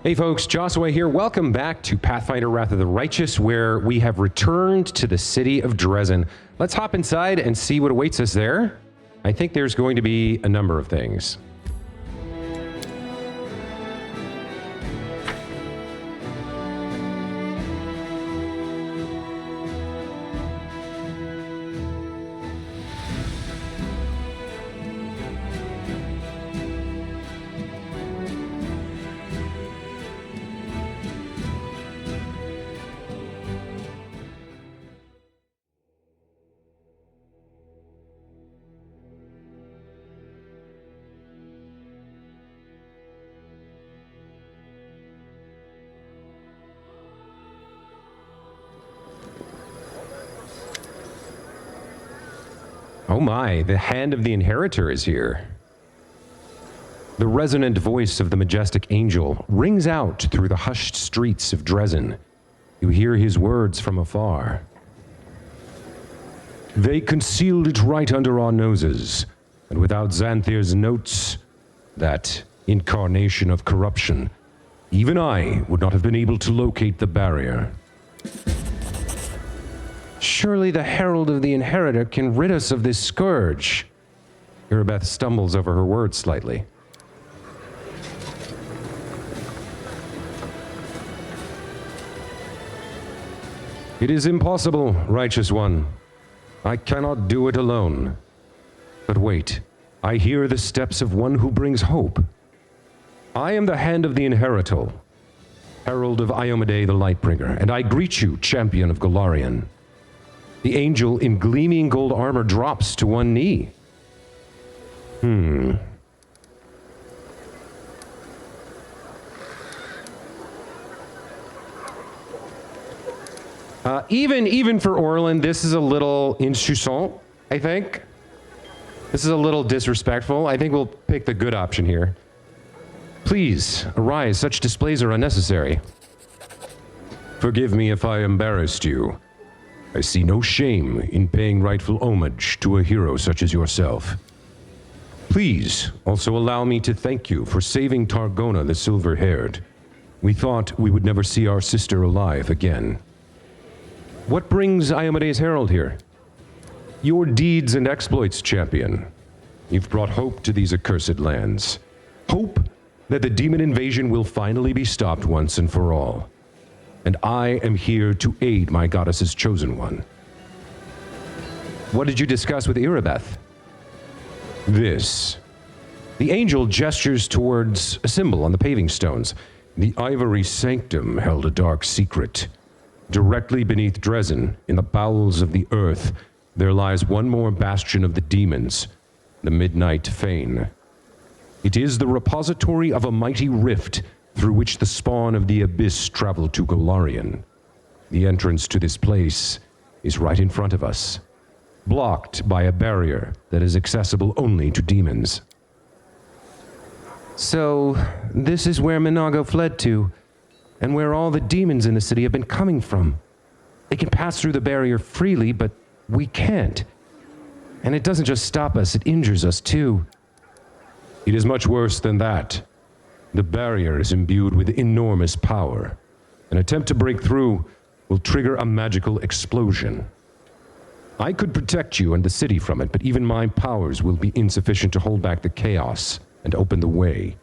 Hey folks, Joshua here. Welcome back to Pathfinder Wrath of the Righteous, where we have returned to the city of Dresden. Let's hop inside and see what awaits us there. I think there's going to be a number of things. Oh my, the hand of the inheritor is here. The resonant voice of the majestic angel rings out through the hushed streets of Dresden. You hear his words from afar. They concealed it right under our noses, and without Xanthir's notes, that incarnation of corruption, even I would not have been able to locate the barrier. Surely the herald of the inheritor can rid us of this scourge. Irabeth stumbles over her words slightly. It is impossible, righteous one. I cannot do it alone. But wait, I hear the steps of one who brings hope. I am the hand of the inheritor, herald of Iomedae the Lightbringer, and I greet you, champion of Golarion. The angel in gleaming gold armor drops to one knee. Even for Orlan, this is a little insouciant, I think. This is a little disrespectful. I think we'll pick the good option here. Please, arise. Such displays are unnecessary. Forgive me if I embarrassed you. I see no shame in paying rightful homage to a hero such as yourself. Please also allow me to thank you for saving Targona the Silver-Haired. We thought we would never see our sister alive again. What brings Iomedae's herald here? Your deeds and exploits, champion. You've brought hope to these accursed lands. Hope that the demon invasion will finally be stopped once and for all. And I am here to aid my goddess's chosen one. What did you discuss with Irabeth? This. The angel gestures towards a symbol on the paving stones. The ivory sanctum held a dark secret. Directly beneath Dresden, in the bowels of the earth, there lies one more bastion of the demons, the Midnight Fane. It is the repository of a mighty rift through which the spawn of the abyss traveled to Golarion. The entrance to this place is right in front of us, blocked by a barrier that is accessible only to demons. So, this is where Minago fled to, and where all the demons in the city have been coming from. They can pass through the barrier freely, but we can't. And it doesn't just stop us, it injures us too. It is much worse than that. The barrier is imbued with enormous power. An attempt to break through will trigger a magical explosion. I could protect you and the city from it, but even my powers will be insufficient to hold back the chaos and open the way.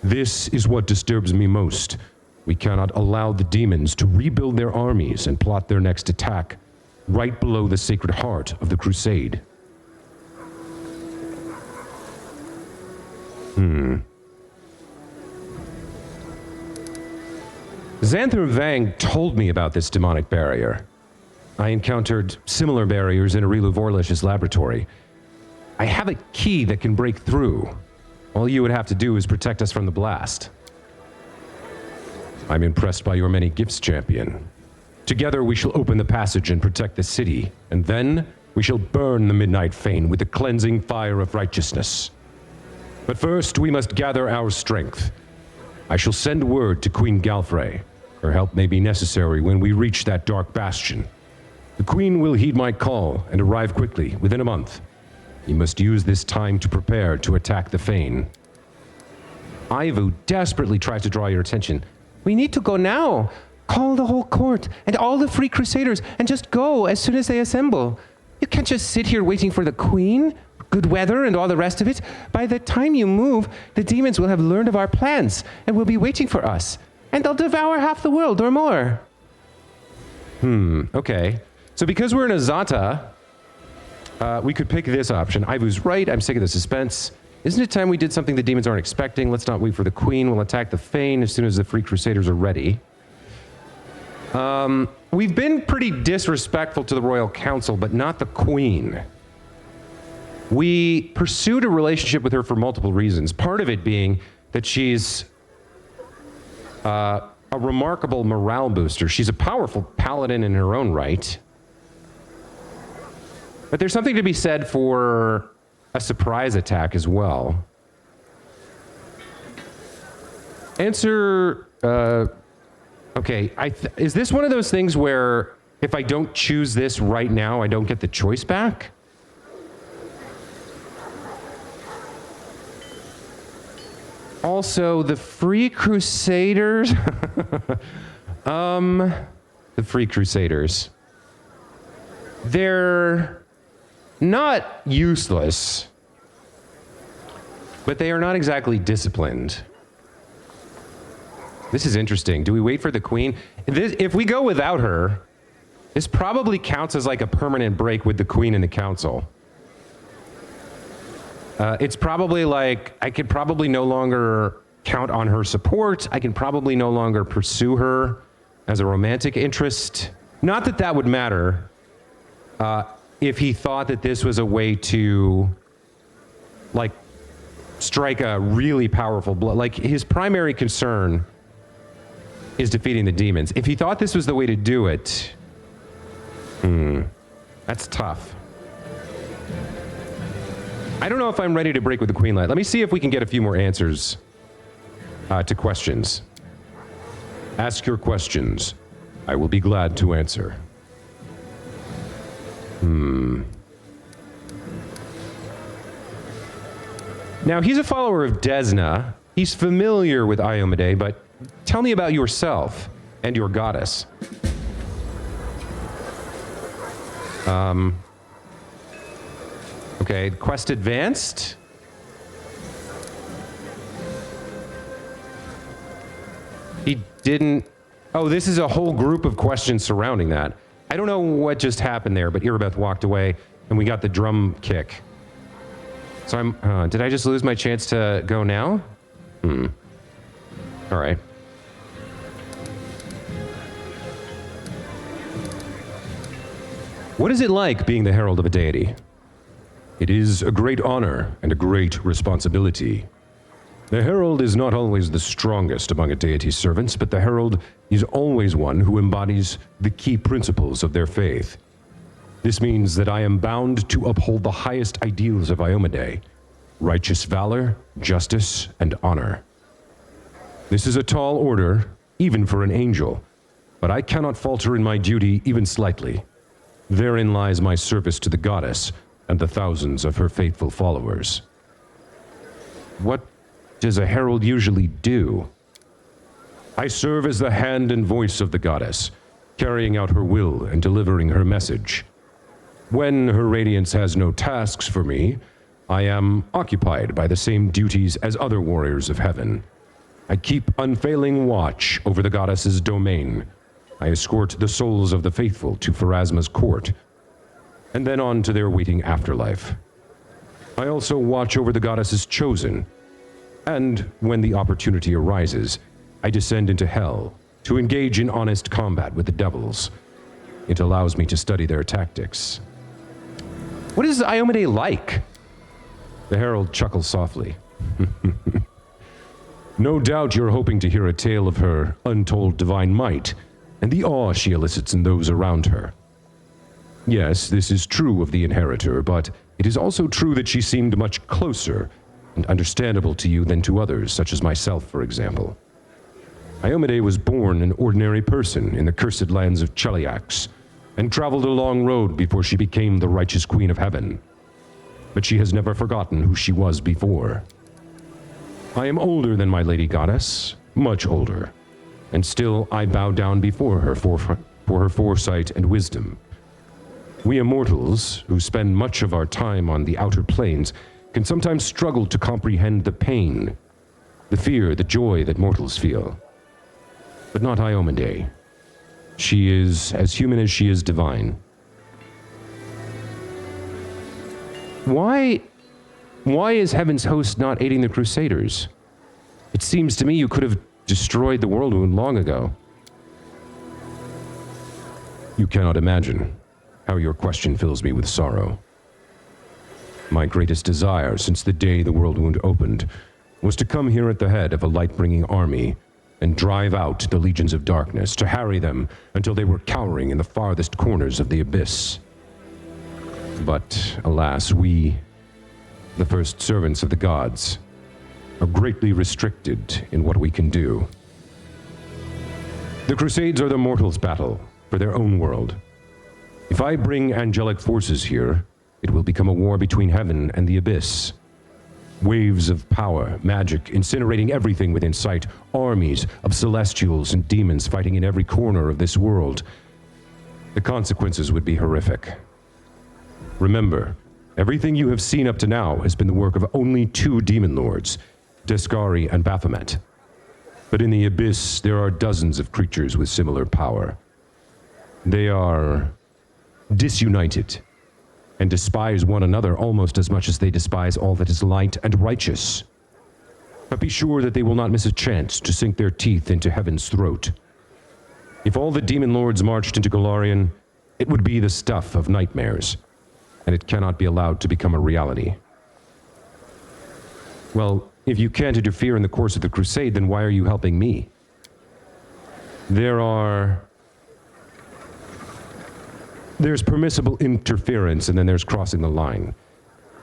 This is what disturbs me most. We cannot allow the demons to rebuild their armies and plot their next attack right below the sacred heart of the crusade. Xanthir Vang told me about this demonic barrier. I encountered similar barriers in Arilu Vorlish's laboratory. I have a key that can break through. All you would have to do is protect us from the blast. I'm impressed by your many gifts, champion. Together we shall open the passage and protect the city, and then we shall burn the Midnight Fane with the cleansing fire of righteousness. But first we must gather our strength. I shall send word to Queen Galfrey. Her help may be necessary when we reach that dark bastion. The Queen will heed my call and arrive quickly, within a month. You must use this time to prepare to attack the Fane. Ivu desperately tries to draw your attention. We need to go now. Call the whole court and all the free crusaders and just go as soon as they assemble. You can't just sit here waiting for the queen, good weather and all the rest of it. By the time you move, the demons will have learned of our plans and will be waiting for us. And they'll devour half the world or more. Okay. So because we're in Azata, we could pick this option. Ivu's right. I'm sick of the suspense. Isn't it time we did something the demons aren't expecting? Let's not wait for the queen. We'll attack the Fane as soon as the free crusaders are ready. We've been pretty disrespectful to the royal council, but not the queen. We pursued a relationship with her for multiple reasons. Part of it being that she's a remarkable morale booster. She's a powerful paladin in her own right. But there's something to be said for a surprise attack as well. Answer, okay, is this one of those things where if I don't choose this right now, I don't get the choice back? Also, the Free Crusaders, the Free Crusaders, they're not useless, but they are not exactly disciplined. This is interesting. Do we wait for the queen? If we go without her, this probably counts as like a permanent break with the queen and the council. It's probably like, I could probably no longer count on her support. I can probably no longer pursue her as a romantic interest. Not that that would matter if he thought that this was a way to, like, strike a really powerful blow. Like, his primary concern is defeating the demons. If he thought this was the way to do it, that's tough. I don't know if I'm ready to break with the Queen Light. Let me see if we can get a few more answers to questions. Ask your questions. I will be glad to answer. Now, he's a follower of Desna. He's familiar with Iomedae, but tell me about yourself and your goddess. Okay, quest advanced. He didn't... Oh, this is a whole group of questions surrounding that. I don't know what just happened there, but Irabeth walked away, and we got the drum kick. So I'm... did I just lose my chance to go now? All right. What is it like being the herald of a deity? It is a great honor and a great responsibility. The herald is not always the strongest among a deity's servants, but the herald is always one who embodies the key principles of their faith. This means that I am bound to uphold the highest ideals of Iomedae: righteous valor, justice, and honor. This is a tall order, even for an angel, but I cannot falter in my duty even slightly. Therein lies my service to the goddess and the thousands of her faithful followers. What does a herald usually do? I serve as the hand and voice of the goddess, carrying out her will and delivering her message. When her radiance has no tasks for me, I am occupied by the same duties as other warriors of heaven. I keep unfailing watch over the goddess's domain. I escort the souls of the faithful to Pharasma's court, and then on to their waiting afterlife. I also watch over the goddess's chosen, and when the opportunity arises, I descend into hell to engage in honest combat with the devils. It allows me to study their tactics. What is Iomedae like? The herald chuckles softly. No doubt you're hoping to hear a tale of her untold divine might and the awe she elicits in those around her. Yes, this is true of the inheritor, but it is also true that she seemed much closer and understandable to you than to others, such as myself, for example. Iomedae was born an ordinary person in the cursed lands of Cheliax, and traveled a long road before she became the righteous queen of heaven. But she has never forgotten who she was before. I am older than my lady goddess, much older, and still I bow down before her for her foresight and wisdom. We immortals, who spend much of our time on the outer planes, can sometimes struggle to comprehend the pain, the fear, the joy that mortals feel. But not Iomade. She is as human as she is divine. Why is Heaven's host not aiding the Crusaders? It seems to me you could have destroyed the world wound long ago. You cannot imagine how your question fills me with sorrow. My greatest desire since the day the world wound opened was to come here at the head of a light-bringing army and drive out the legions of darkness, to harry them until they were cowering in the farthest corners of the abyss. But, alas, we, the first servants of the gods, are greatly restricted in what we can do. The Crusades are the mortals' battle for their own world. If I bring angelic forces here, it will become a war between heaven and the abyss. Waves of power, magic, incinerating everything within sight, armies of celestials and demons fighting in every corner of this world. The consequences would be horrific. Remember, everything you have seen up to now has been the work of only 2 demon lords, Deskari and Baphomet. But in the abyss, there are dozens of creatures with similar power. They are disunited and despise one another almost as much as they despise all that is light and righteous. But be sure that they will not miss a chance to sink their teeth into heaven's throat. If all the demon lords marched into Golarion, it would be the stuff of nightmares, and it cannot be allowed to become a reality. Well, if you can't interfere in the course of the crusade, then why are you helping me? There's permissible interference, and then there's crossing the line.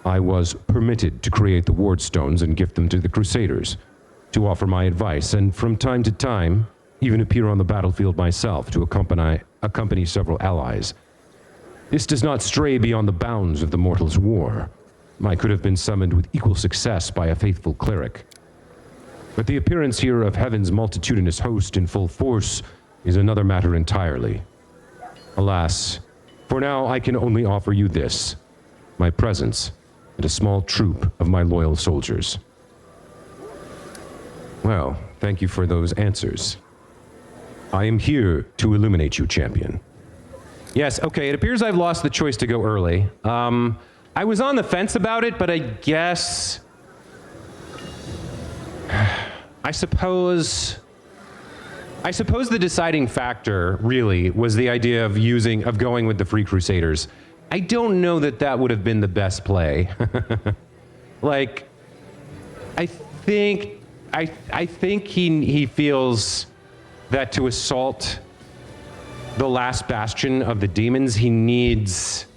I was permitted to create the ward stones and gift them to the Crusaders, to offer my advice, and from time to time, even appear on the battlefield myself to accompany several allies. This does not stray beyond the bounds of the mortals' war. I could have been summoned with equal success by a faithful cleric. But the appearance here of heaven's multitudinous host in full force is another matter entirely. Alas, for now I can only offer you this, my presence, and a small troop of my loyal soldiers. Well, thank you for those answers. I am here to illuminate you, champion. Yes, okay, it appears I've lost the choice to go early. I was on the fence about it, but I guess... I suppose the deciding factor, really, was the idea of going with the Free Crusaders. I don't know that that would have been the best play. Like, I think he feels that to assault the last bastion of the demons, he needs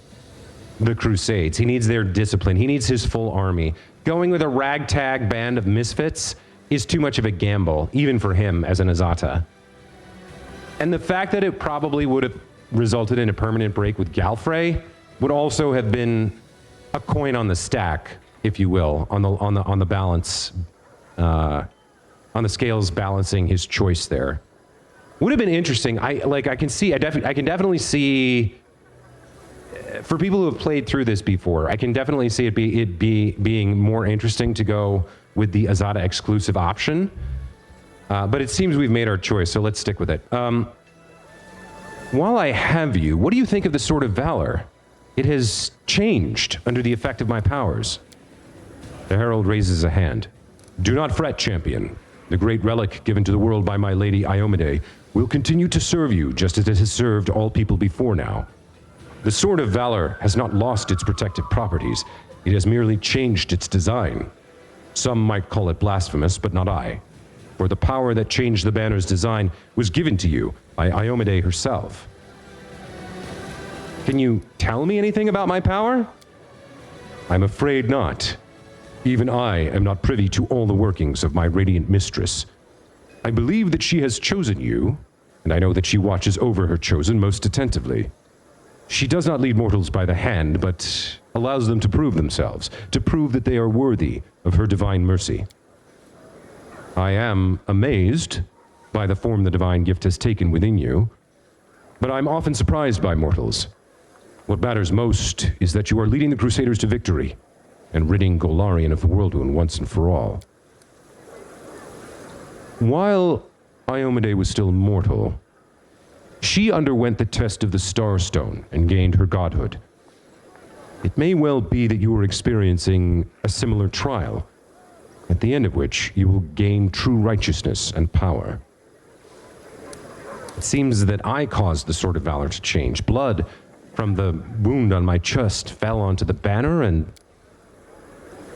the Crusades. He needs their discipline. He needs his full army. Going with a ragtag band of misfits is too much of a gamble, even for him as an Azata. And the fact that it probably would have resulted in a permanent break with Galfrey would also have been a coin on the stack, if you will, on the balance, on the scales balancing his choice there. Would have been interesting. I can definitely see, for people who have played through this before, I can definitely see it being more interesting to go with the Azata exclusive option. But it seems we've made our choice, so let's stick with it. While I have you, what do you think of the Sword of Valor? It has changed under the effect of my powers. The Herald raises a hand. Do not fret, champion. The great relic given to the world by my lady Iomade will continue to serve you just as it has served all people before now. The Sword of Valor has not lost its protective properties. It has merely changed its design. Some might call it blasphemous, but not I. For the power that changed the banner's design was given to you by Iomade herself. Can you tell me anything about my power? I'm afraid not. Even I am not privy to all the workings of my radiant mistress. I believe that she has chosen you, and I know that she watches over her chosen most attentively. She does not lead mortals by the hand, but allows them to prove themselves, to prove that they are worthy of her divine mercy. I am amazed by the form the divine gift has taken within you, but I'm often surprised by mortals. What matters most is that you are leading the Crusaders to victory and ridding Golarion of the Whirlwind once and for all. While Iomedae was still mortal, she underwent the test of the Starstone and gained her godhood. It may well be that you are experiencing a similar trial, at the end of which you will gain true righteousness and power. It seems that I caused the Sword of Valor to change. Blood from the wound on my chest fell onto the banner, and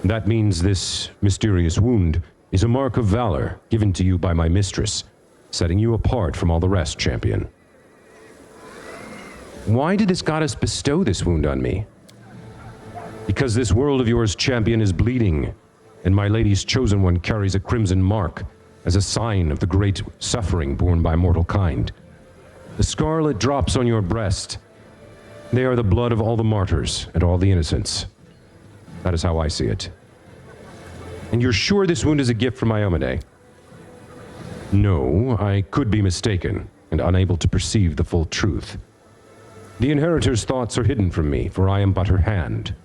that means this mysterious wound is a mark of valor given to you by my mistress, setting you apart from all the rest, champion. Why did this goddess bestow this wound on me? Because this world of yours, champion, is bleeding, and my lady's chosen one carries a crimson mark as a sign of the great suffering borne by mortal kind. The scarlet drops on your breast. They are the blood of all the martyrs and all the innocents. That is how I see it. And you're sure this wound is a gift from Iomedae? No, I could be mistaken and unable to perceive the full truth. The inheritor's thoughts are hidden from me, for I am but her hand.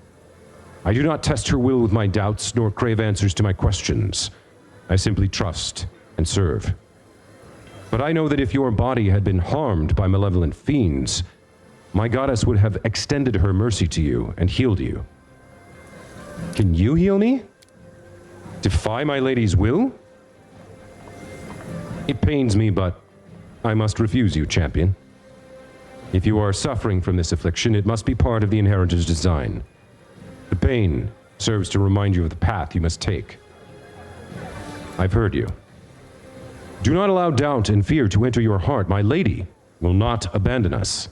I do not test her will with my doubts, nor crave answers to my questions. I simply trust and serve. But I know that if your body had been harmed by malevolent fiends, my goddess would have extended her mercy to you and healed you. Can you heal me? Defy my lady's will? It pains me, but I must refuse you, champion. If you are suffering from this affliction, it must be part of the inheritor's design. The pain serves to remind you of the path you must take. I've heard you. Do not allow doubt and fear to enter your heart. My lady will not abandon us.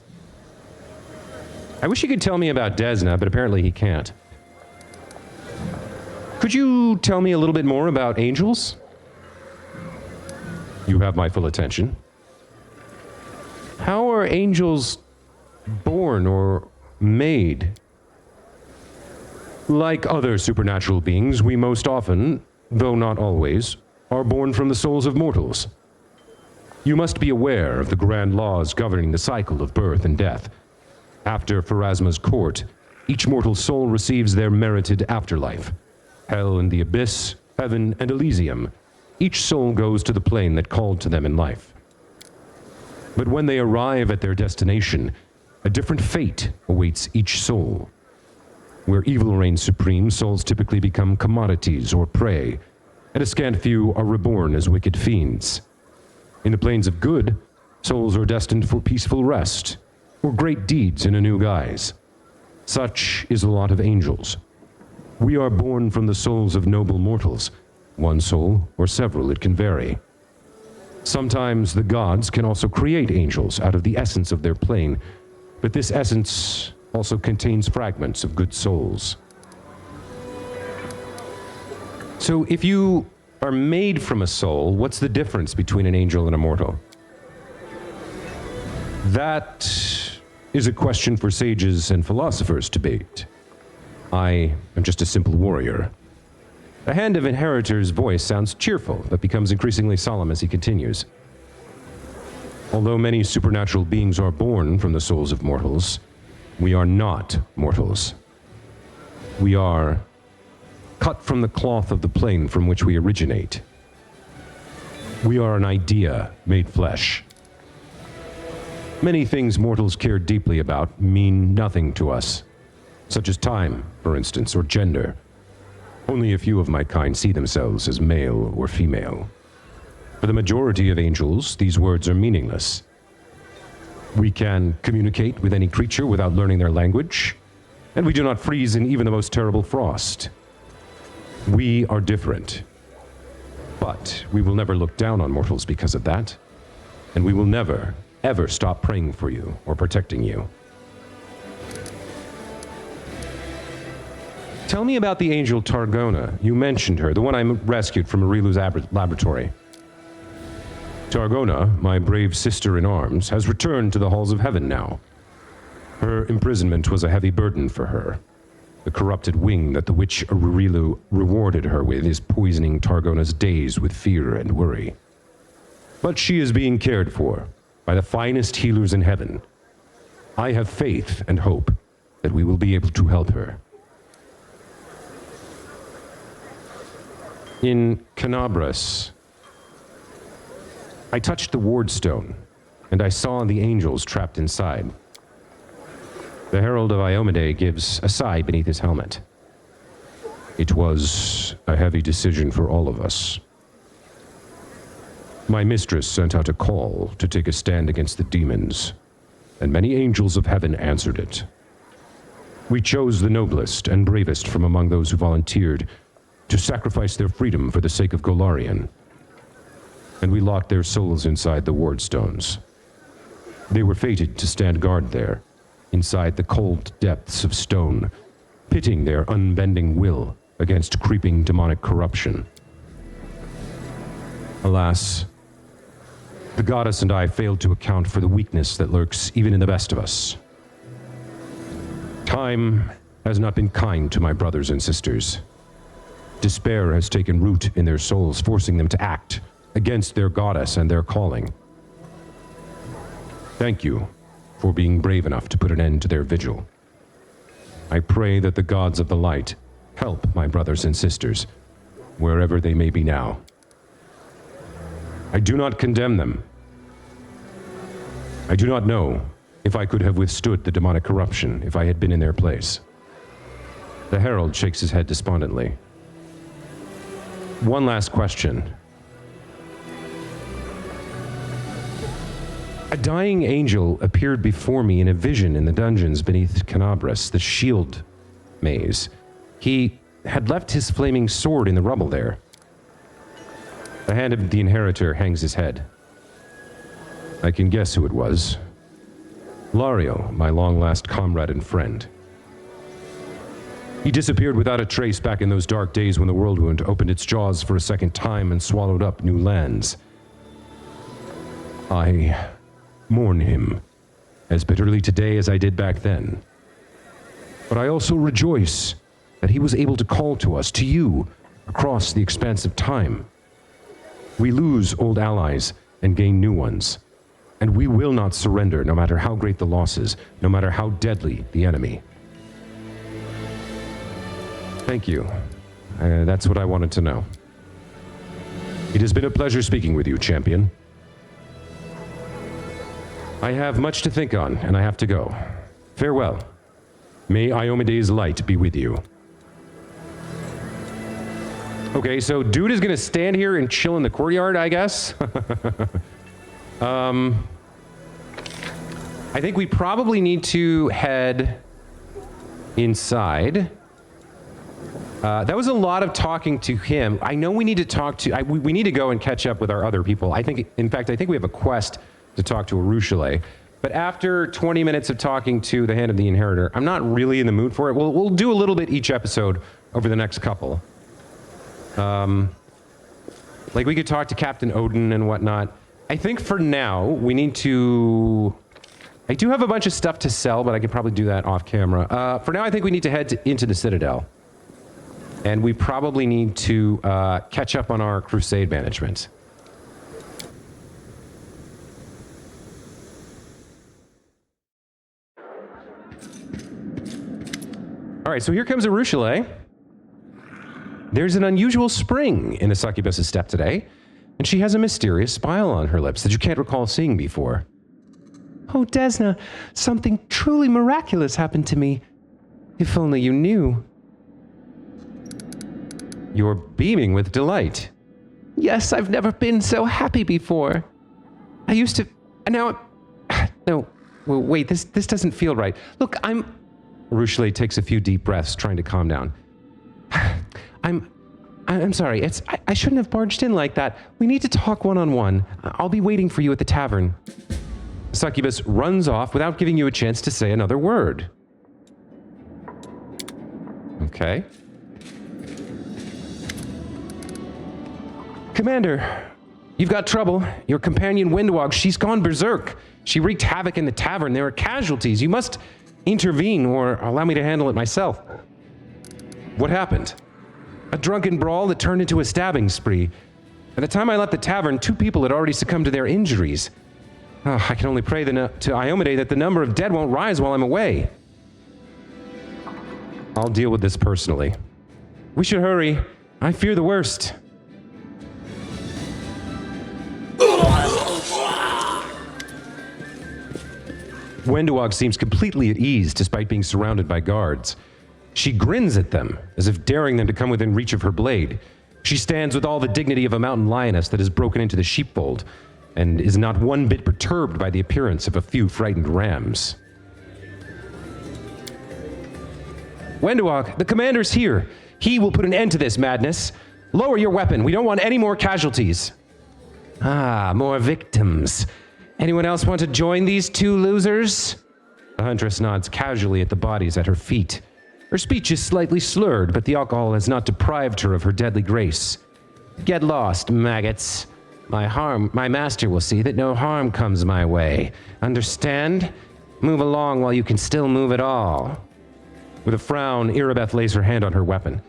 I wish he could tell me about Desna, but apparently he can't. Could you tell me a little bit more about angels? You have my full attention. How are angels born or made? Like other supernatural beings, we most often, though not always, are born from the souls of mortals. You must be aware of the grand laws governing the cycle of birth and death. After Pharasma's court, each mortal soul receives their merited afterlife. Hell and the abyss, heaven and Elysium. Each soul goes to the plane that called to them in life. But when they arrive at their destination, a different fate awaits each soul. Where evil reigns supreme, souls typically become commodities or prey, and a scant few are reborn as wicked fiends. In the planes of good, souls are destined for peaceful rest, or great deeds in a new guise. Such is the lot of angels. We are born from the souls of noble mortals. One soul, or several, it can vary. Sometimes the gods can also create angels out of the essence of their plane, but this essence also contains fragments of good souls. So if you are made from a soul, what's the difference between an angel and a mortal? That is a question for sages and philosophers to debate. I am just a simple warrior. The Hand of Inheritor's voice sounds cheerful, but becomes increasingly solemn as he continues. Although many supernatural beings are born from the souls of mortals, we are not mortals. We are cut from the cloth of the plane from which we originate. We are an idea made flesh. Many things mortals care deeply about mean nothing to us, such as time, for instance, or gender. Only a few of my kind see themselves as male or female. For the majority of angels, these words are meaningless. We can communicate with any creature without learning their language, and we do not freeze in even the most terrible frost. We are different. But we will never look down on mortals because of that, and we will never, ever stop praying for you or protecting you. Tell me about the angel Targona. You mentioned her, the one I rescued from Marilu's laboratory. Targona, my brave sister in arms, has returned to the halls of heaven now. Her imprisonment was a heavy burden for her. The corrupted wing that the witch Perilu rewarded her with is poisoning Targona's days with fear and worry. But she is being cared for by the finest healers in heaven. I have faith and hope that we will be able to help her. In Canabras, I touched the ward stone, and I saw the angels trapped inside. The Herald of Iomade gives a sigh beneath his helmet. It was a heavy decision for all of us. My mistress sent out a call to take a stand against the demons, and many angels of heaven answered it. We chose the noblest and bravest from among those who volunteered to sacrifice their freedom for the sake of Golarion, and we locked their souls inside the ward stones. They were fated to stand guard there, inside the cold depths of stone, pitting their unbending will against creeping demonic corruption. Alas, the goddess and I failed to account for the weakness that lurks even in the best of us. Time has not been kind to my brothers and sisters. Despair has taken root in their souls, forcing them to act against their goddess and their calling. Thank you for being brave enough to put an end to their vigil. I pray that the gods of the light help my brothers and sisters, wherever they may be now. I do not condemn them. I do not know if I could have withstood the demonic corruption if I had been in their place. The Herald shakes his head despondently. One last question. A dying angel appeared before me in a vision in the dungeons beneath Canabras, the shield maze. He had left his flaming sword in the rubble there. The hand of the inheritor hangs his head. I can guess who it was. Lario, my long-last comrade and friend. He disappeared without a trace back in those dark days when the Whirlwind opened its jaws for a second time and swallowed up new lands. I mourn him as bitterly today as I did back then. But I also rejoice that he was able to call to us, to you, across the expanse of time. We lose old allies and gain new ones, and we will not surrender no matter how great the losses, no matter how deadly the enemy. Thank you. That's what I wanted to know. It has been a pleasure speaking with you, champion. I have much to think on, and I have to go. Farewell. May Iomede's light be with you. Okay, so dude is gonna stand here and chill in the courtyard, I guess. I think we probably need to head inside. That was a lot of talking to him. I know we need to talk to, we need to go and catch up with our other people. I think, in fact, I think we have a quest to talk to Arushale. But after 20 minutes of talking to the Hand of the Inheritor, I'm not really in the mood for it. We'll do a little bit each episode over the next couple. Like we could talk to Captain Odin and whatnot. I think for now, we need to... I do have a bunch of stuff to sell, but I could probably do that off camera. For now, I think we need to head into the Citadel. And we probably need to catch up on our crusade management. All right, so here comes Arushale. There's an unusual spring in the succubus's step today, and she has a mysterious smile on her lips that you can't recall seeing before. Oh, Desna, something truly miraculous happened to me. If only you knew. You're beaming with delight. Yes, I've never been so happy before. I used to... Now... No, well, wait, this doesn't feel right. Look, Arushale takes a few deep breaths, trying to calm down. I'm sorry. I shouldn't have barged in like that. We need to talk one-on-one. I'll be waiting for you at the tavern. Succubus runs off without giving you a chance to say another word. Okay. Commander, you've got trouble. Your companion Wenduag, she's gone berserk. She wreaked havoc in the tavern. There are casualties. You must intervene or allow me to handle it myself. What happened? A drunken brawl that turned into a stabbing spree. By the time I left the tavern, 2 people had already succumbed to their injuries. Oh, I can only pray to Iomade that the number of dead won't rise while I'm away. I'll deal with this personally. We should hurry. I fear the worst. Wenduag seems completely at ease despite being surrounded by guards. She grins at them, as if daring them to come within reach of her blade. She stands with all the dignity of a mountain lioness that has broken into the sheepfold, and is not one bit perturbed by the appearance of a few frightened rams. Wenduag, the commander's here. He will put an end to this madness. Lower your weapon. We don't want any more casualties. Ah, more victims. Anyone else want to join these 2 losers? The huntress nods casually at the bodies at her feet. Her speech is slightly slurred, but the alcohol has not deprived her of her deadly grace. Get lost, maggots. My master will see that no harm comes my way. Understand? Move along while you can still move at all. With a frown, Irabeth lays her hand on her weapon.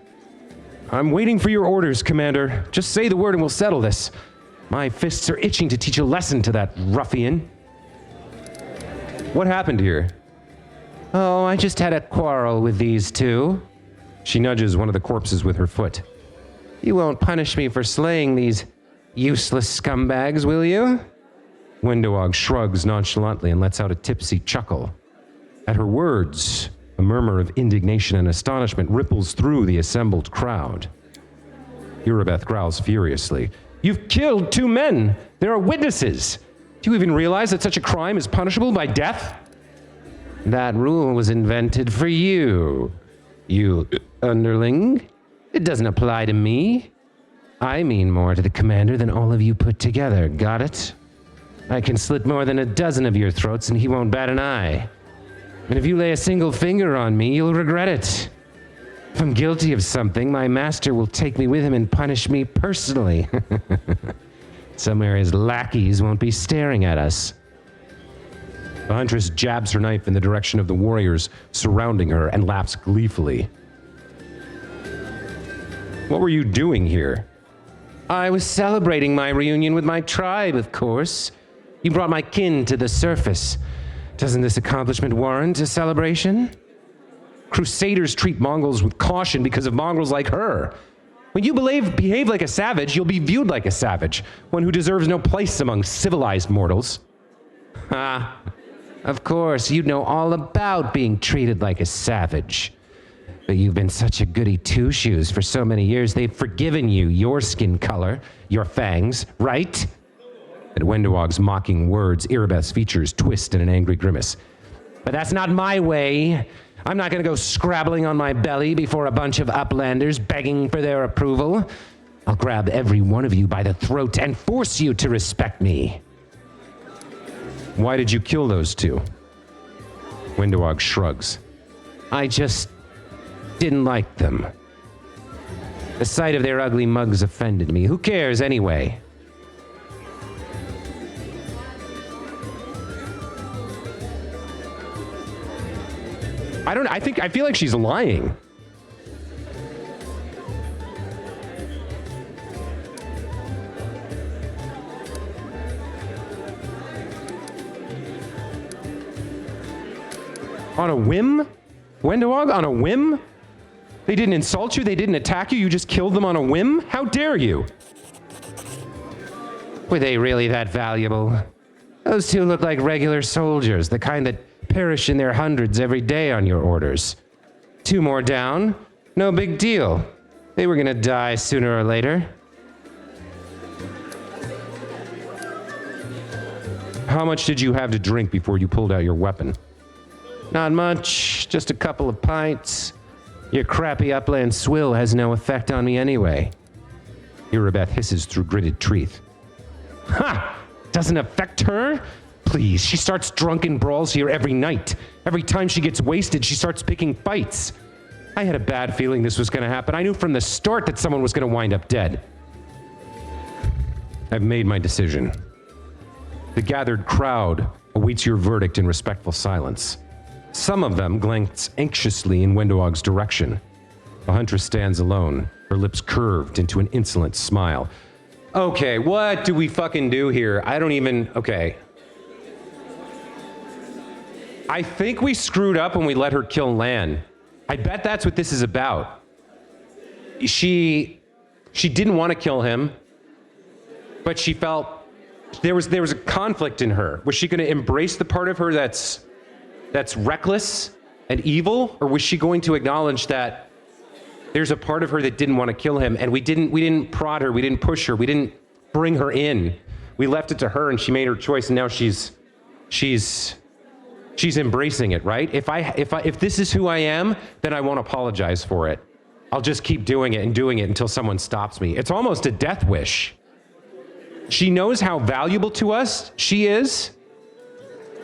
I'm waiting for your orders, Commander. Just say the word and we'll settle this. My fists are itching to teach a lesson to that ruffian. What happened here? Oh, I just had a quarrel with these 2. She nudges one of the corpses with her foot. You won't punish me for slaying these useless scumbags, will you? Wenduag shrugs nonchalantly and lets out a tipsy chuckle. At her words, a murmur of indignation and astonishment ripples through the assembled crowd. Irabeth growls furiously. You've killed 2 men! There are witnesses! Do you even realize that such a crime is punishable by death? That rule was invented for you, you underling. It doesn't apply to me. I mean more to the commander than all of you put together, got it? I can slit more than a dozen of your throats and he won't bat an eye. And if you lay a single finger on me, you'll regret it. If I'm guilty of something, my master will take me with him and punish me personally. Somewhere his lackeys won't be staring at us. The huntress jabs her knife in the direction of the warriors surrounding her and laughs gleefully. What were you doing here? I was celebrating my reunion with my tribe, of course. You brought my kin to the surface. Doesn't this accomplishment warrant a celebration? Crusaders treat Mongols with caution because of mongrels like her. When you behave like a savage, you'll be viewed like a savage, one who deserves no place among civilized mortals. Ah, of course, you know all about being treated like a savage. But you've been such a goody two-shoes for so many years, they've forgiven you your skin color, your fangs, right? At Wenduag's mocking words, Irabeth's features twist in an angry grimace. But that's not my way. I'm not going to go scrabbling on my belly before a bunch of uplanders begging for their approval. I'll grab every one of you by the throat and force you to respect me. Why did you kill those 2? Wenduag shrugs. I just didn't like them. The sight of their ugly mugs offended me. Who cares anyway? I feel like she's lying. On a whim? Wenduag, on a whim? They didn't insult you, they didn't attack you, you just killed them on a whim? How dare you? Were they really that valuable? Those 2 look like regular soldiers, the kind that perish in their hundreds every day on your orders. 2 more down, no big deal. They were gonna die sooner or later. How much did you have to drink before you pulled out your weapon? Not much, just a couple of pints. Your crappy upland swill has no effect on me anyway. Irabeth hisses through gritted teeth. Ha! Doesn't affect her? Please, she starts drunken brawls here every night. Every time she gets wasted, she starts picking fights. I had a bad feeling this was going to happen. I knew from the start that someone was going to wind up dead. I've made my decision. The gathered crowd awaits your verdict in respectful silence. Some of them glance anxiously in Wenduag's direction. The huntress stands alone, her lips curved into an insolent smile. Okay, what do we fucking do here? I don't even, okay. I think we screwed up when we let her kill Lan. I bet that's what this is about. She didn't want to kill him, but she felt there was a conflict in her. Was she going to embrace the part of her that's reckless and evil, or was she going to acknowledge that there's a part of her that didn't want to kill him, and we didn't prod her, we didn't push her, we didn't bring her in. We left it to her, and she made her choice, and now she's embracing it, right? If this is who I am, then I won't apologize for it. I'll just keep doing it until someone stops me. It's almost a death wish. She knows how valuable to us she is,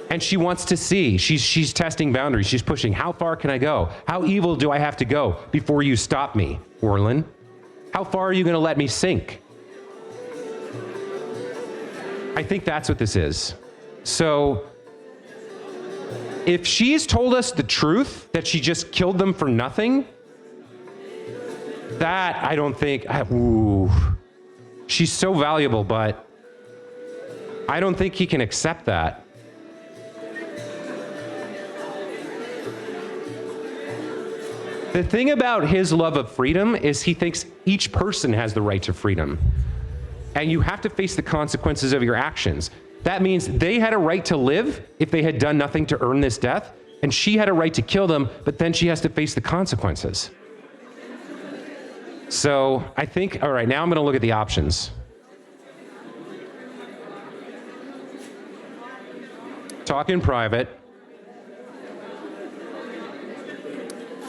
and she wants to see. She's testing boundaries. She's pushing. How far can I go? How evil do I have to go before you stop me, Orlan? How far are you going to let me sink? I think that's what this is. So if she's told us the truth, that she just killed them for nothing, that I don't think, she's so valuable, but I don't think he can accept that. The thing about his love of freedom is he thinks each person has the right to freedom. And you have to face the consequences of your actions. That means they had a right to live if they had done nothing to earn this death, and she had a right to kill them, but then she has to face the consequences. So I think, all right, now I'm going to look at the options. Talk in private.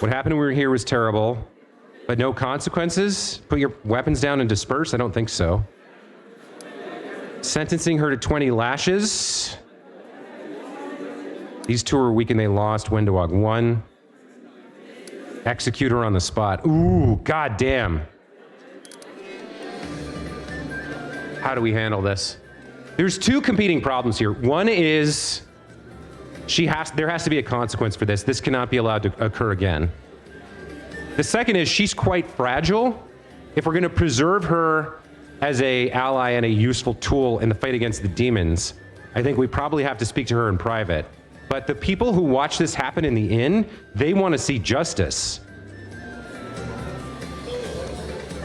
What happened when we were here was terrible, but no consequences? Put your weapons down and disperse? I don't think so. Sentencing her to 20 lashes. These two were weak and they lost. Wenduag won. Execute her on the spot. Ooh, goddamn. How do we handle this? There's two competing problems here. One is there has to be a consequence for this. This cannot be allowed to occur again. The second is she's quite fragile. If we're going to preserve her as an ally and a useful tool in the fight against the demons, I think we probably have to speak to her in private. But the people who watch this happen in the inn, they want to see justice.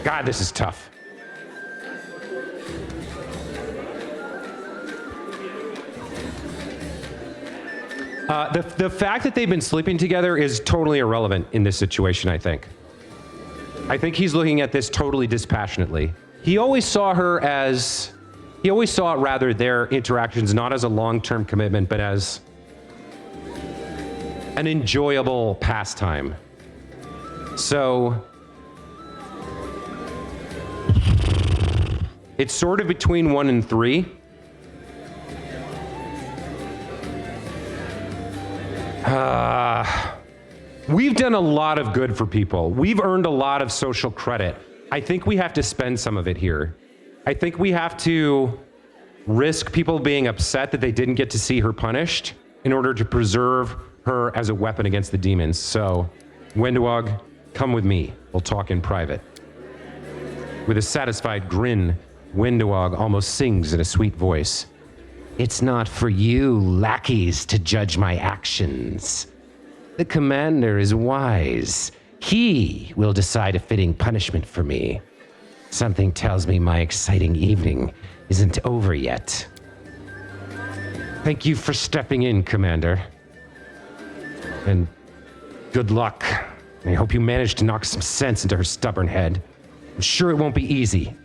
God, this is tough. The fact that they've been sleeping together is totally irrelevant in this situation, I think. I think he's looking at this totally dispassionately. He always saw rather their interactions not as a long-term commitment, but as an enjoyable pastime. So it's sort of between 1 and 3. We've done a lot of good for people. We've earned a lot of social credit. I think we have to spend some of it here. I think we have to risk people being upset that they didn't get to see her punished in order to preserve her as a weapon against the demons. So, Wenduag, come with me. We'll talk in private. With a satisfied grin, Wenduag almost sings in a sweet voice. It's not for you, lackeys, to judge my actions. The commander is wise. He will decide a fitting punishment for me. Something tells me my exciting evening isn't over yet. Thank you for stepping in, Commander. And good luck. I hope you manage to knock some sense into her stubborn head. I'm sure it won't be easy.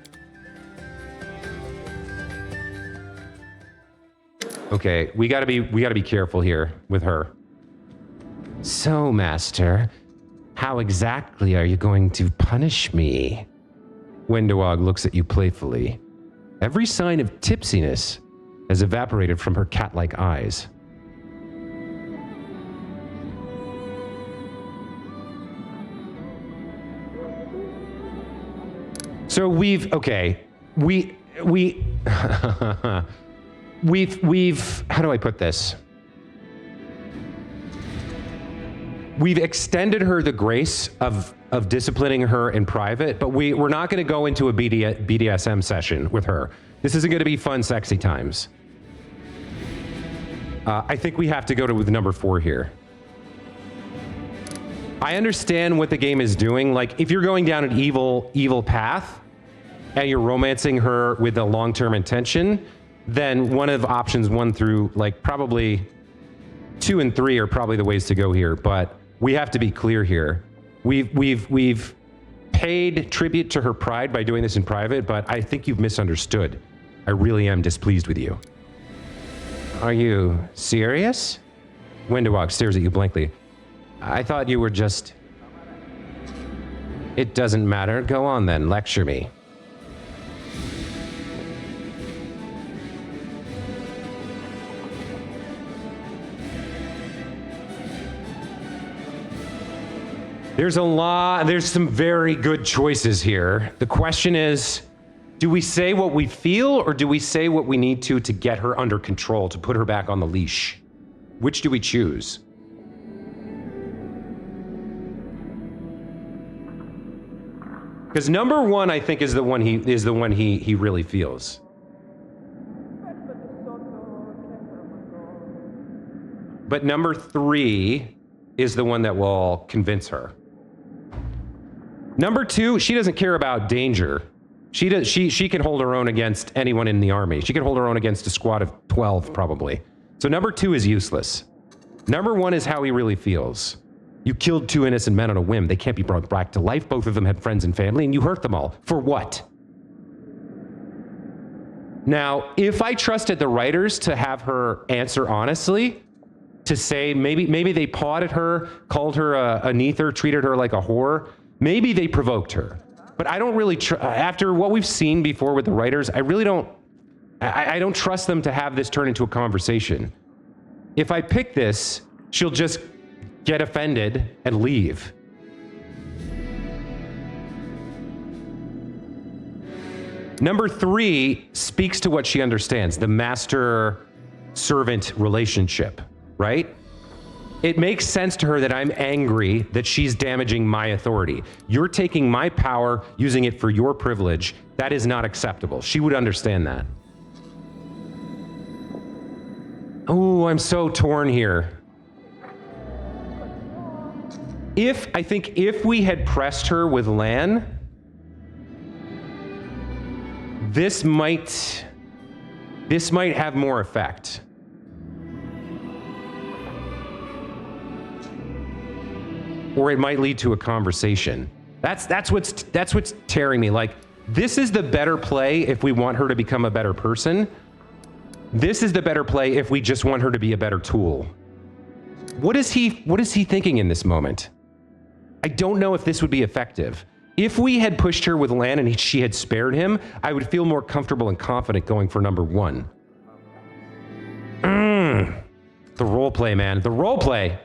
Okay, we gotta be careful here with her. So, Master, how exactly are you going to punish me? Wenduag looks at you playfully. Every sign of tipsiness has evaporated from her cat-like eyes. So we've how do I put this? we've extended her the grace of disciplining her in private, but we're not going to go into a BDSM session with her. This isn't going to be fun, sexy times. I think we have to go with number 4 here. I understand what the game is doing. Like, if you're going down an evil path and you're romancing her with a long-term intention, then one of options 1 through like probably 2 and 3 are probably the ways to go here. But we have to be clear here. We've paid tribute to her pride by doing this in private, but I think you've misunderstood. I really am displeased with you. Are you serious? Wenduag stares at you blankly. I thought you were just... It doesn't matter. Go on then, lecture me. There's some very good choices here. The question is, do we say what we feel or do we say what we need to get her under control, to put her back on the leash? Which do we choose? Because number 1, I think, is the one he really feels. But number 3 is the one that will convince her. Number 2, she doesn't care about danger. She can hold her own against anyone in the army. She can hold her own against a squad of 12, probably. So number 2 is useless. Number 1 is how he really feels. You killed 2 innocent men on a whim. They can't be brought back to life. Both of them had friends and family, and you hurt them all. For what? Now, if I trusted the writers to have her answer honestly, to say maybe they pawed at her, called her a neether, treated her like a whore, maybe they provoked her. But I don't really, after what we've seen before with the writers, I really don't, I don't trust them to have this turn into a conversation. If I pick this, she'll just get offended and leave. Number 3 speaks to what she understands, the master-servant relationship, right? It makes sense to her that I'm angry that she's damaging my authority. You're taking my power, using it for your privilege. That is not acceptable. She would understand that. Oh, I'm so torn here. I think if we had pressed her with Lan, this might have more effect. Or it might lead to a conversation. That's what's tearing me. Like, this is the better play if we want her to become a better person. This is the better play if we just want her to be a better tool. What is he thinking in this moment? I don't know if this would be effective. If we had pushed her with Lan and she had spared him, I would feel more comfortable and confident going for number 1. The role play, man. The role play.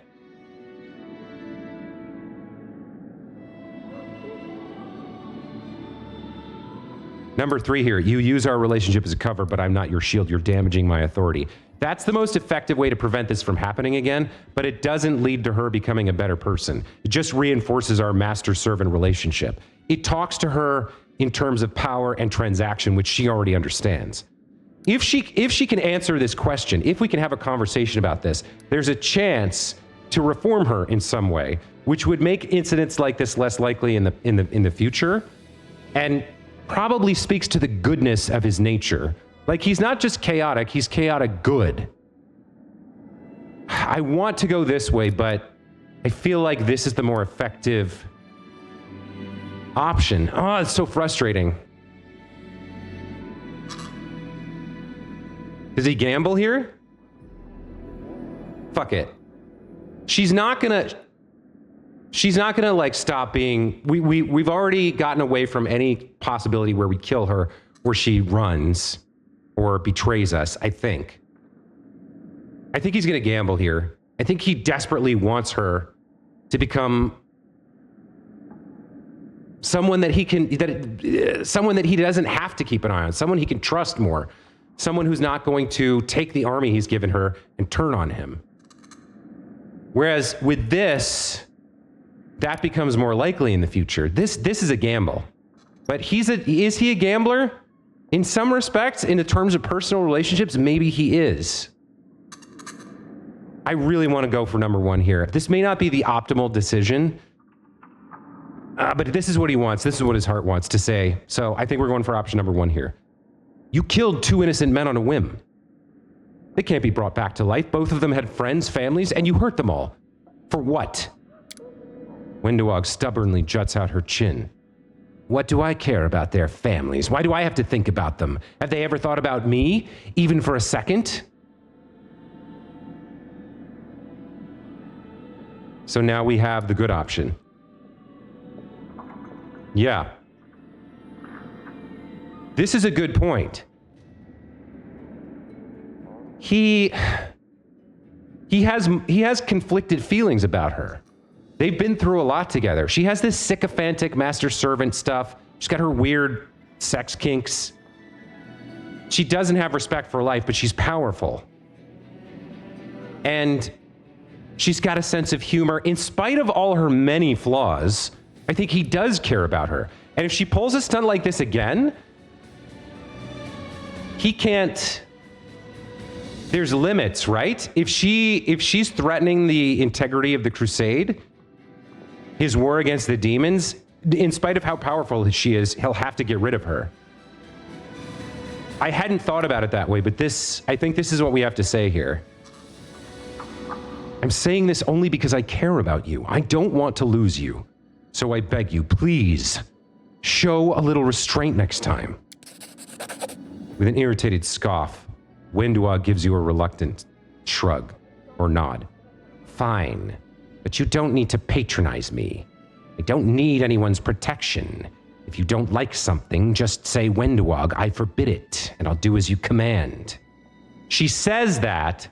Number 3 here, you use our relationship as a cover, but I'm not your shield. You're damaging my authority. That's the most effective way to prevent this from happening again, but it doesn't lead to her becoming a better person. It just reinforces our master-servant relationship. It talks to her in terms of power and transaction, which she already understands. If she can answer this question, if we can have a conversation about this, there's a chance to reform her in some way, which would make incidents like this less likely in the future, and probably speaks to the goodness of his nature. Like, he's not just chaotic, he's chaotic good. I want to go this way, but I feel like this is the more effective option. Oh, it's so frustrating. Does he gamble here? Fuck it. She's not gonna like stop being, we've already gotten away from any possibility where we kill her, where she runs or betrays us, I think. I think he's gonna gamble here. I think he desperately wants her to become someone that he doesn't have to keep an eye on, someone he can trust more, someone who's not going to take the army he's given her and turn on him. Whereas with this, that becomes more likely in the future. This is a gamble. But is he a gambler? In some respects, in the terms of personal relationships, maybe he is. I really want to go for number one here. This may not be the optimal decision, but this is what he wants. This is what his heart wants to say. So I think we're going for option number one here. You killed 2 innocent men on a whim. They can't be brought back to life. Both of them had friends, families, and you hurt them all. For what? Wenduag stubbornly juts out her chin. What do I care about their families? Why do I have to think about them? Have they ever thought about me, even for a second? So now we have the good option. Yeah. This is a good point. He has conflicted feelings about her. They've been through a lot together. She has this sycophantic master-servant stuff. She's got her weird sex kinks. She doesn't have respect for life, but she's powerful. And she's got a sense of humor. In spite of all her many flaws, I think he does care about her. And if she pulls a stunt like this again, he can't... There's limits, right? If she's threatening the integrity of the crusade, his war against the demons, in spite of how powerful she is, he'll have to get rid of her. I hadn't thought about it that way, but I think this is what we have to say here. I'm saying this only because I care about you. I don't want to lose you. So I beg you, please, show a little restraint next time. With an irritated scoff, Wenduag gives you a reluctant shrug or nod. Fine, but you don't need to patronize me. I don't need anyone's protection. If you don't like something, just say, Wenduag, I forbid it, and I'll do as you command. She says that,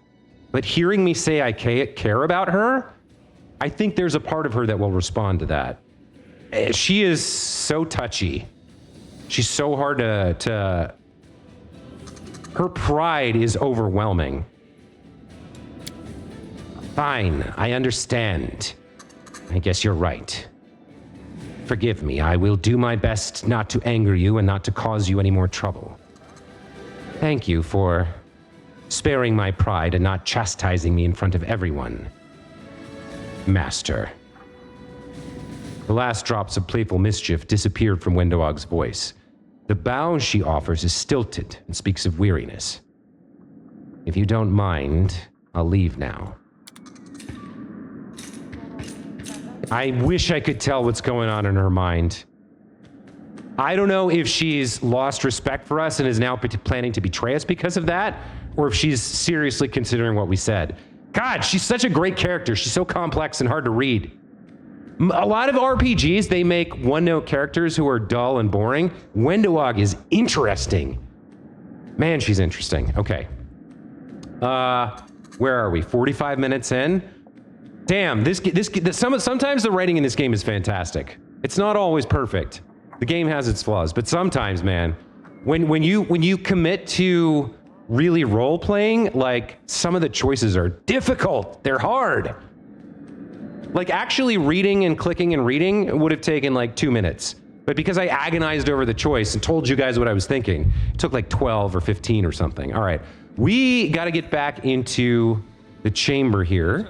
but hearing me say I care about her, I think there's a part of her that will respond to that. She is so touchy. She's so hard to her pride is overwhelming. Fine, I understand. I guess you're right. Forgive me, I will do my best not to anger you and not to cause you any more trouble. Thank you for sparing my pride and not chastising me in front of everyone. Master. The last drops of playful mischief disappeared from Wenduag's voice. The bow she offers is stilted and speaks of weariness. If you don't mind, I'll leave now. I wish I could tell what's going on in her mind. I don't know if she's lost respect for us and is now planning to betray us because of that, or if she's seriously considering what we said. God, she's such a great character. She's so complex and hard to read. A lot of RPGs, they make one-note characters who are dull and boring. Wenduag is interesting. Man, she's interesting. Okay. Where are we? 45 minutes in? Damn, sometimes the writing in this game is fantastic. It's not always perfect. The game has its flaws, but sometimes, man, when you commit to really role-playing, like, some of the choices are difficult. They're hard. Like, actually reading and clicking and reading would have taken like 2 minutes. But because I agonized over the choice and told you guys what I was thinking, it took like 12 or 15 or something. All right, we got to get back into the chamber here.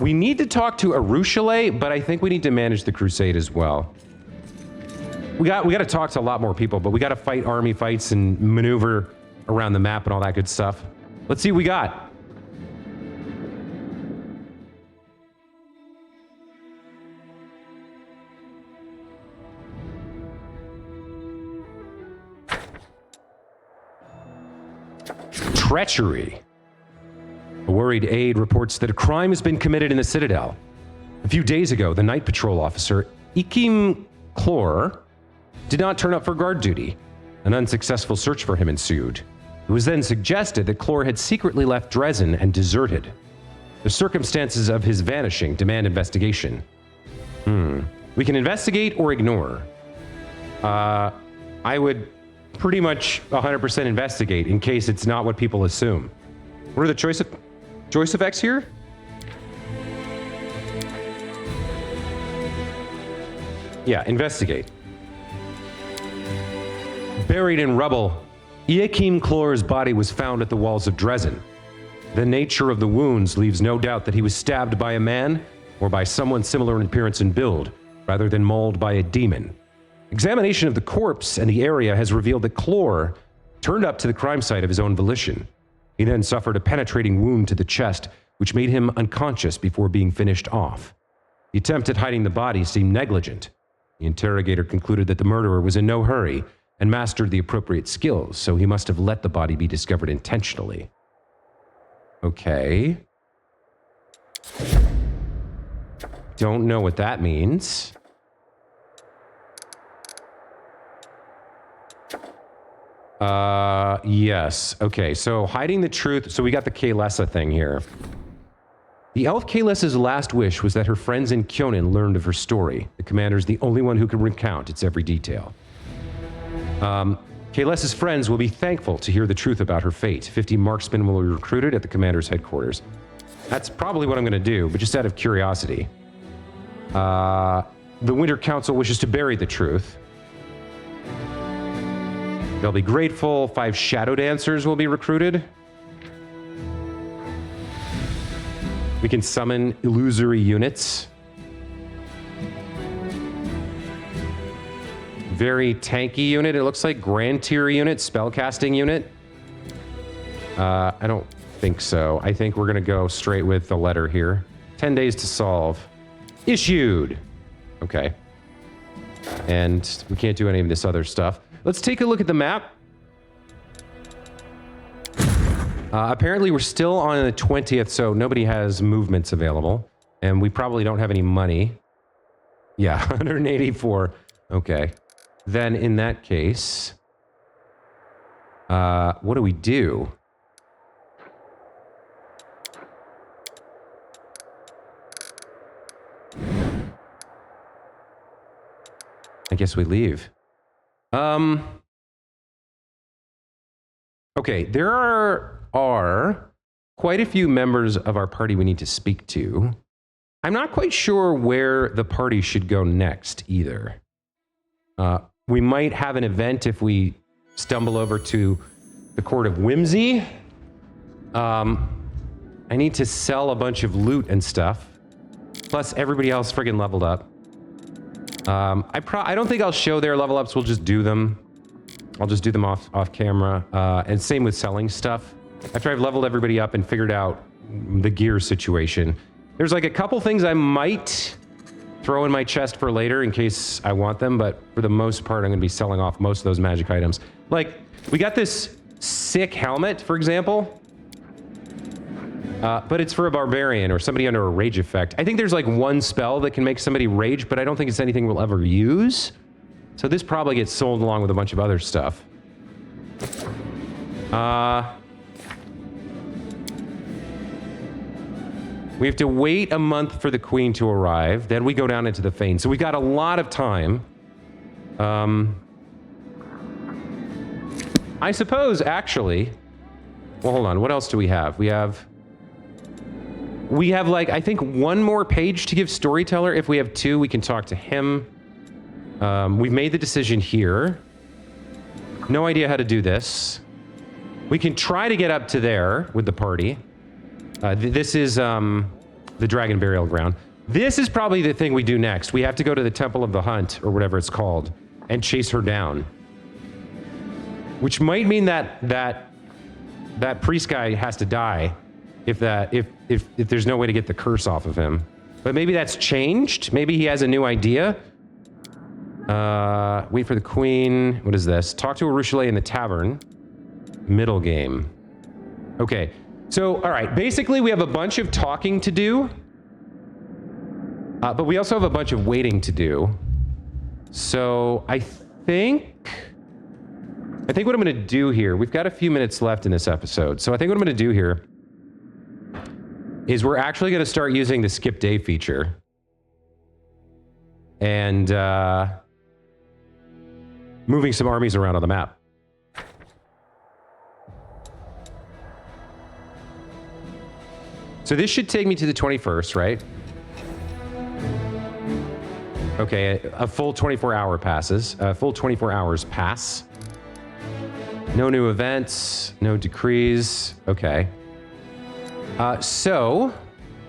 We need to talk to Arushale, but I think we need to manage the crusade as well. We got to talk to a lot more people, but we got to fight army fights and maneuver around the map and all that good stuff. Let's see what we got. Treachery. A worried aide reports that a crime has been committed in the Citadel. A few days ago, the night patrol officer, Ikim Chlor, did not turn up for guard duty. An unsuccessful search for him ensued. It was then suggested that Chlor had secretly left Dresden and deserted. The circumstances of his vanishing demand investigation. We can investigate or ignore. I would pretty much 100% investigate in case it's not what people assume. What are the choices? Choice of X here? Yeah, investigate. Buried in rubble, Joachim Chlor's body was found at the walls of Dresden. The nature of the wounds leaves no doubt that he was stabbed by a man or by someone similar in appearance and build, rather than mauled by a demon. Examination of the corpse and the area has revealed that Chlor turned up to the crime site of his own volition. He then suffered a penetrating wound to the chest, which made him unconscious before being finished off. The attempt at hiding the body seemed negligent. The interrogator concluded that the murderer was in no hurry and mastered the appropriate skills, so he must have let the body be discovered intentionally. Okay. Don't know what that means. Yes. Okay, so hiding the truth. So we got the Kaylessa thing here. The elf Kaylessa's last wish was that her friends in Kyonin learned of her story. The commander is the only one who can recount its every detail. Kaylessa's friends will be thankful to hear the truth about her fate. 50 marksmen will be recruited at the commander's headquarters. That's probably what I'm going to do, but just out of curiosity. The Winter Council wishes to bury the truth. They'll be grateful. 5 shadow dancers will be recruited. We can summon illusory units. Very tanky unit. It looks like grand tier unit, spellcasting unit. I don't think so. I think we're going to go straight with the letter here. 10 days to solve. Issued. Okay. And we can't do any of this other stuff. Let's take a look at the map. Apparently we're still on the 20th, so nobody has movements available. And we probably don't have any money. Yeah, 184. Okay. Then in that case, what do we do? I guess we leave. Okay, there are quite a few members of our party we need to speak to. I'm not quite sure where the party should go next either. We might have an event if we stumble over to the Court of Whimsy. I need to sell a bunch of loot and stuff. Plus, everybody else friggin' leveled up. I don't think I'll show their level ups. We'll just do them. I'll just do them off camera. And same with selling stuff. After I've leveled everybody up and figured out the gear situation. There's like a couple things I might throw in my chest for later in case I want them, but for the most part, I'm going to be selling off most of those magic items. Like, we got this sick helmet, for example. But it's for a barbarian or somebody under a rage effect. I think there's like one spell that can make somebody rage, but I don't think it's anything we'll ever use. So this probably gets sold along with a bunch of other stuff. We have to wait a month for the queen to arrive. Then we go down into the Fane. So we've got a lot of time. I suppose, actually... Well, hold on. What else do we have? We have like, I think one more page to give Storyteller. If we have 2, we can talk to him. We've made the decision here. No idea how to do this. We can try to get up to there with the party. This is the Dragon Burial Ground. This is probably the thing we do next. We have to go to the Temple of the Hunt, or whatever it's called, and chase her down. Which might mean that priest guy has to die if there's no way to get the curse off of him. But maybe that's changed. Maybe he has a new idea. Wait for the queen. What is this? Talk to Arushale in the tavern. Middle game. Okay. So, all right. Basically, we have a bunch of talking to do. But we also have a bunch of waiting to do. So, I think what I'm going to do here, we've got a few minutes left in this episode. So I think what I'm going to do here is we're actually going to start using the skip day feature. And moving some armies around on the map. So this should take me to the 21st, right? Okay, a full 24-hour passes. A full 24 hours pass. No new events, no decrees. Okay. So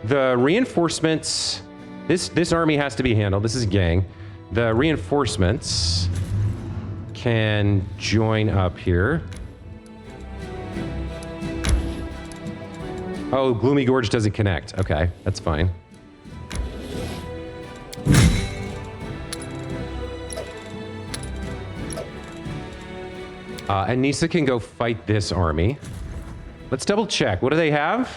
the reinforcements, this army has to be handled. This is a gang. The reinforcements can join up here. Oh, Gloomy Gorge doesn't connect. Okay, that's fine. And Nisa can go fight this army. Let's double check. What do they have?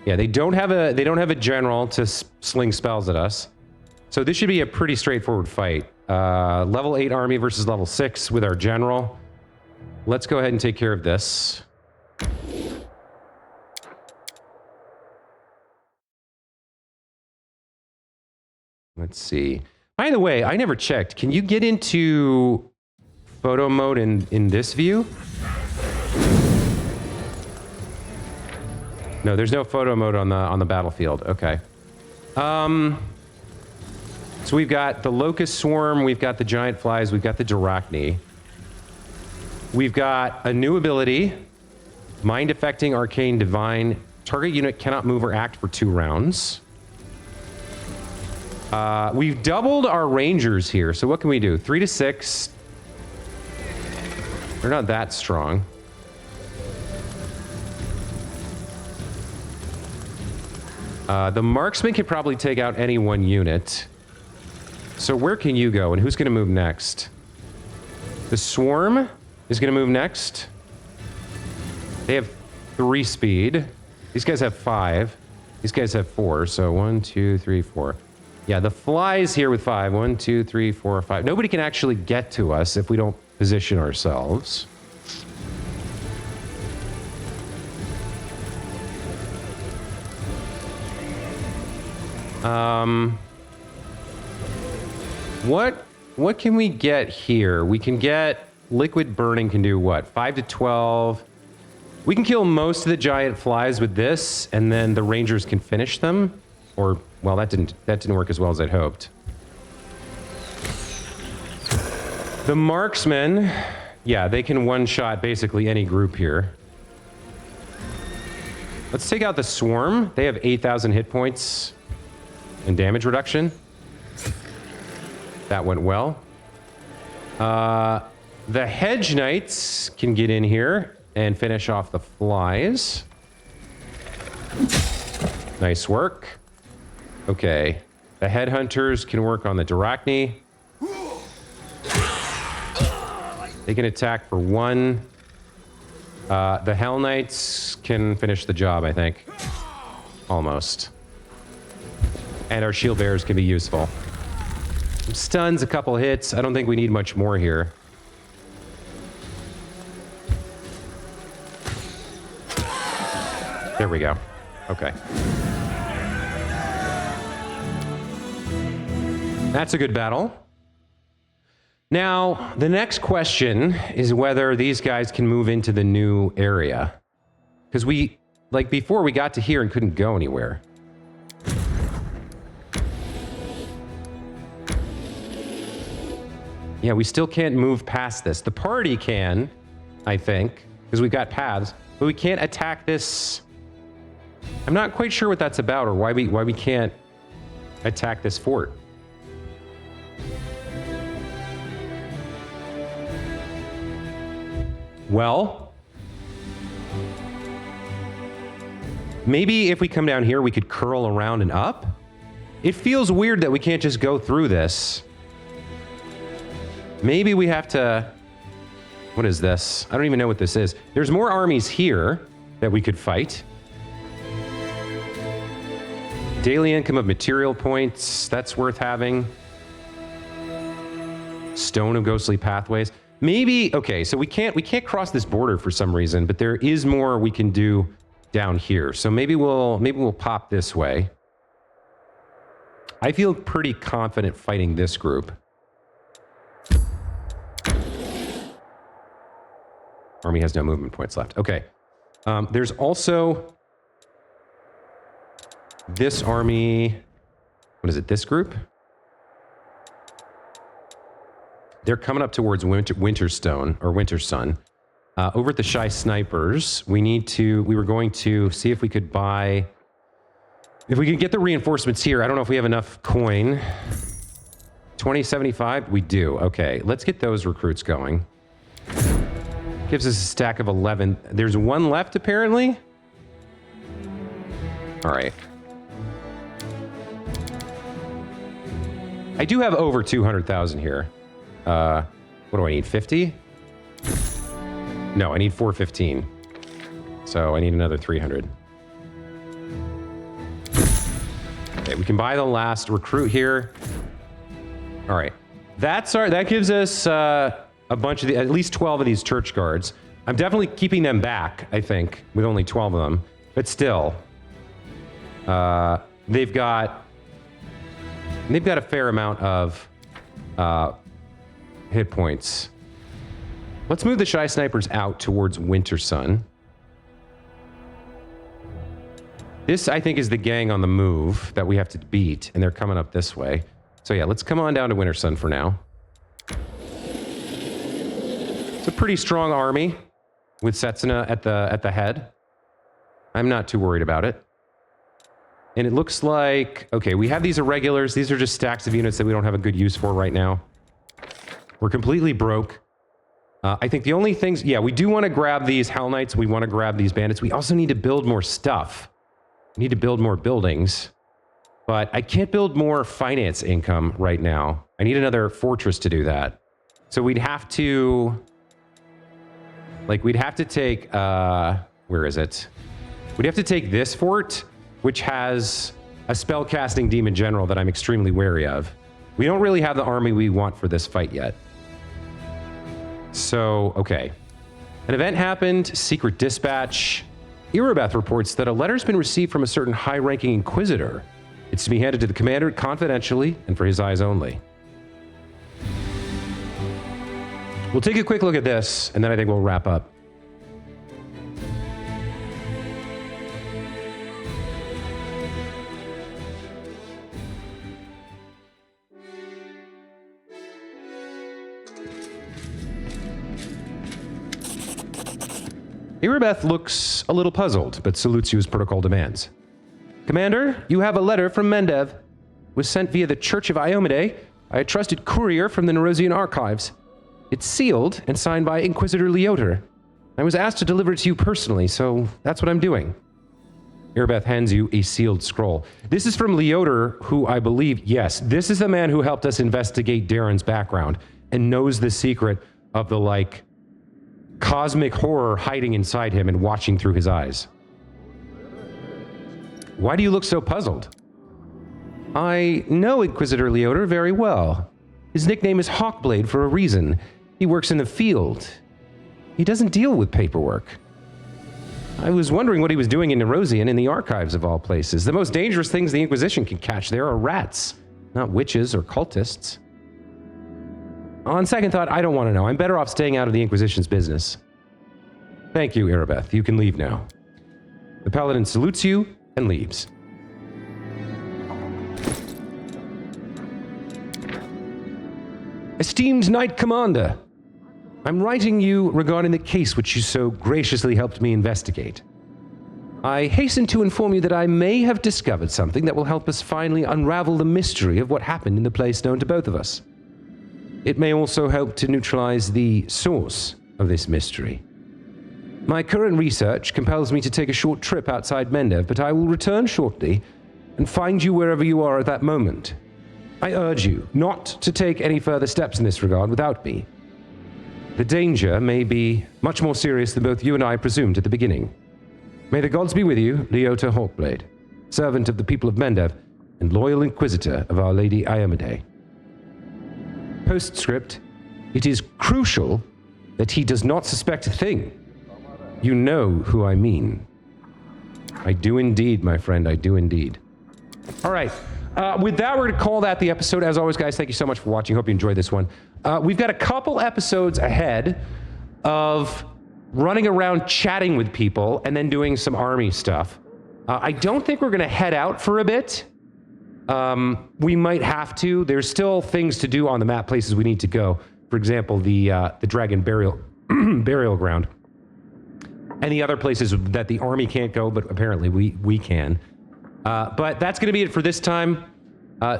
Yeah, they don't have a general to sling spells at us. So this should be a pretty straightforward fight. Level 8 army versus level 6 with our general. Let's go ahead and take care of this. Let's see. By the way, I never checked. Can you get into photo mode in this view? No, there's no photo mode on the battlefield. Okay. So we've got the locust swarm, we've got the giant flies, we've got the Darachni. We've got a new ability, mind affecting arcane divine. Target unit cannot move or act for 2 rounds. We've doubled our rangers here, so what can we do? 3 to 6. They're not that strong. The marksman can probably take out any one unit. So where can you go, and who's going to move next? The swarm is going to move next. They have 3 speed. These guys have 5. These guys have 4. So 1, 2, 3, 4. Yeah, the flies here with 5. 1, 2, 3, 4, 5. Nobody can actually get to us if we don't position ourselves. What can we get here? We can get liquid burning can do what? 5 to 12. We can kill most of the giant flies with this, and then the rangers can finish them. Or, well, that didn't work as well as I'd hoped. The marksmen, yeah, they can one-shot basically any group here. Let's take out the swarm. They have 8,000 hit points and damage reduction. That went well. The hedge knights can get in here and finish off the flies. Nice work. Okay. The headhunters can work on the Darachni. They can attack for 1. The Hell Knights can finish the job, I think. Almost. And our shield bearers can be useful. Some stuns, a couple hits. I don't think we need much more here. There we go. Okay. That's a good battle. Now, the next question is whether these guys can move into the new area. Because like before, we got to here and couldn't go anywhere. Yeah, we still can't move past this. The party can, I think, because we've got paths, but we can't attack this. I'm not quite sure what that's about or why we can't attack this fort. Well, maybe if we come down here, we could curl around and up. It feels weird that we can't just go through this. Maybe we have to... What is this? I don't even know what this is. There's more armies here that we could fight. Daily income of material points. That's worth having. Stone of ghostly pathways. Maybe... Okay, so we can't cross this border for some reason, but there is more we can do down here. So maybe we'll pop this way. I feel pretty confident fighting this group. Army has no movement points left. Okay. There's also this army, what is it, this group? They're coming up towards Winterstone, or Wintersun. Over at the Shy Snipers, we were going to see if we could buy, if we could get the reinforcements here. I don't know if we have enough coin. 2075? We do. Okay, let's get those recruits going. Gives us a stack of 11. There's one left, apparently. All right. I do have over 200,000 here. What do I need, 50? No, I need 415. So I need another 300. Okay, we can buy the last recruit here. All right. That gives us a bunch of at least 12 of these church guards. I'm definitely keeping them back, I think, with only 12 of them. But still, they've got a fair amount of hit points. Let's move the Shy Snipers out towards Wintersun. This, I think, is the gang on the move that we have to beat, and they're coming up this way. So yeah, let's come on down to Wintersun for now. It's a pretty strong army with Setsuna at the head. I'm not too worried about it. And it looks like, okay, we have these irregulars. These are just stacks of units that we don't have a good use for right now. We're completely broke. I think the only things, yeah, we do want to grab these Hell Knights. We want to grab these bandits. We also need to build more stuff. We need to build more buildings. But I can't build more finance income right now. I need another fortress to do that. So we'd have to, we'd have to take, where is it? We'd have to take this fort, which has a spellcasting demon general that I'm extremely wary of. We don't really have the army we want for this fight yet. So, okay. An event happened, secret dispatch. Irabeth reports that a letter's been received from a certain high-ranking inquisitor. It's to be handed to the commander confidentially and for his eyes only. We'll take a quick look at this, and then I think we'll wrap up. Irabeth looks a little puzzled, but salutes you as protocol demands. Commander, you have a letter from Mendev. It was sent via the Church of Iomade by a trusted courier from the Nerosian archives. It's sealed and signed by Inquisitor Leoter. I was asked to deliver it to you personally, so that's what I'm doing. Irabeth hands you a sealed scroll. This is from Leoter, who I believe, yes, this is the man who helped us investigate Darren's background and knows the secret of the, cosmic horror hiding inside him and watching through his eyes. Why do you look so puzzled? I know Inquisitor Leoter very well. His nickname is Hawkblade for a reason. He works in the field. He doesn't deal with paperwork. I was wondering what he was doing in Nerosian in the archives of all places. The most dangerous things the Inquisition can catch there are rats, not witches or cultists. On second thought, I don't want to know. I'm better off staying out of the Inquisition's business. Thank you, Irabeth. You can leave now. The Paladin salutes you and leaves. Esteemed Knight Commander, I'm writing you regarding the case which you so graciously helped me investigate. I hasten to inform you that I may have discovered something that will help us finally unravel the mystery of what happened in the place known to both of us. It may also help to neutralize the source of this mystery. My current research compels me to take a short trip outside Mendev, but I will return shortly and find you wherever you are at that moment. I urge you not to take any further steps in this regard without me. The danger may be much more serious than both you and I presumed at the beginning. May the gods be with you, Leota Hawkblade, servant of the people of Mendev and loyal inquisitor of Our Lady Iomade. Postscript, it is crucial that he does not suspect a thing. You know who I mean. I do indeed, my friend, I do indeed. All right, with that, we're going to call that the episode. As always, guys, thank you so much for watching. Hope you enjoyed this one. We've got a couple episodes ahead of running around chatting with people and then doing some army stuff. I don't think we're going to head out for a bit. We might have to. There's still things to do on the map, places we need to go. For example, the dragon burial ground, and the other places that the army can't go, but apparently we can. But that's going to be it for this time.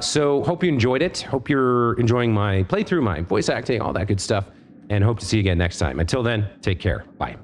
So hope you enjoyed it. Hope you're enjoying my playthrough, my voice acting, all that good stuff, and hope to see you again next time. Until then, take care. Bye.